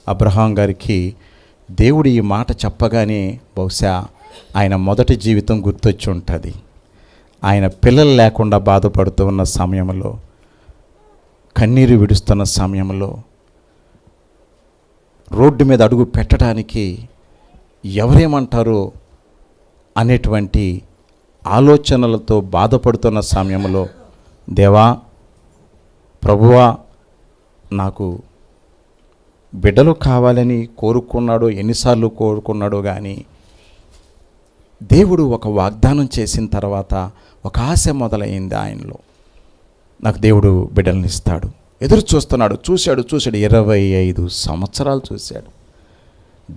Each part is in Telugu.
అబ్రహాం గారికి దేవుడు ఈ మాట చెప్పగానే బహుశా ఆయన మొదటి జీవితం గుర్తొచ్చి ఉంటుంది. ఆయన పిల్లలు లేకుండా బాధపడుతూ ఉన్న సమయంలో, కన్నీరు విడుస్తున్న సమయంలో, రోడ్డు మీద అడుగు పెట్టడానికి ఎవరేమంటారో అనేటువంటి ఆలోచనలతో బాధపడుతున్న సమయంలో, దేవా, ప్రభువా, నాకు బిడ్డలు కావాలని కోరుకున్నాడో, ఎన్నిసార్లు కోరుకున్నాడో కానీ దేవుడు ఒక వాగ్దానం చేసిన తర్వాత ఒక ఆశ మొదలైంది ఆయనలో. నాకు దేవుడు బిడ్డలను ఇస్తాడు. ఎదురు చూస్తున్నాడు. చూశాడు 25 సంవత్సరాలు చూశాడు.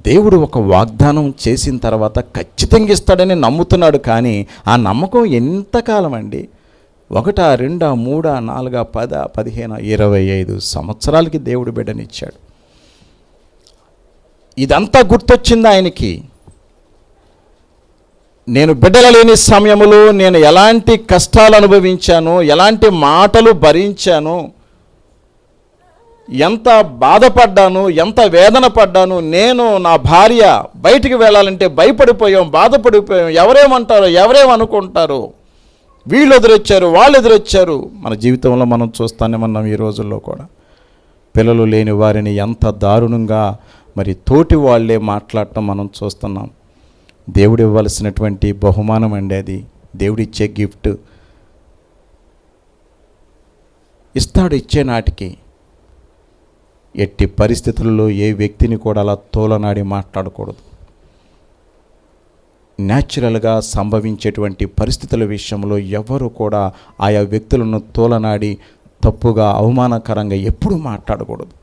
దేవుడు ఒక వాగ్దానం చేసిన తర్వాత ఖచ్చితంగా ఇస్తాడని నమ్ముతున్నాడు. కానీ ఆ నమ్మకం ఎంతకాలం అండి? 1, 2, 3, 4, 10, 15, 25 సంవత్సరాలకి దేవుడు బిడ్డనిచ్చాడు. ఇదంతా గుర్తొచ్చింది ఆయనకి. నేను బిడ్డలు లేని సమయంలో నేను ఎలాంటి కష్టాలు అనుభవించాను, ఎలాంటి మాటలు భరించాను, ఎంత బాధపడ్డాను, ఎంత వేదన పడ్డాను. నేను, నా భార్య బయటికి వెళ్ళాలంటే భయపడిపోయాం, బాధపడిపోయాం. ఎవరేమంటారో, ఎవరేమనుకుంటారో, వీళ్ళు ఎదురొచ్చారు, వాళ్ళు ఎదురొచ్చారు. మన జీవితంలో మనం చూస్తానే ఉన్నాం. ఈ రోజుల్లో కూడా పిల్లలు లేని వారిని ఎంత దారుణంగా మరి తోటి వాళ్ళే మాట్లాడటం మనం చూస్తున్నాం. దేవుడు ఇవ్వాల్సినటువంటి బహుమానం అండి అది. దేవుడిచ్చే గిఫ్ట్. ఇస్తాడు ఇచ్చే నాటికి. ఎట్టి పరిస్థితుల్లో ఏ వ్యక్తిని కూడా అలా తోలనాడి మాట్లాడకూడదు. న్యాచురల్గా సంభవించేటువంటి పరిస్థితుల విషయంలో ఎవరు కూడా ఆయా వ్యక్తులను తోలనాడి తప్పుగా, అవమానకరంగా ఎప్పుడూ మాట్లాడకూడదు.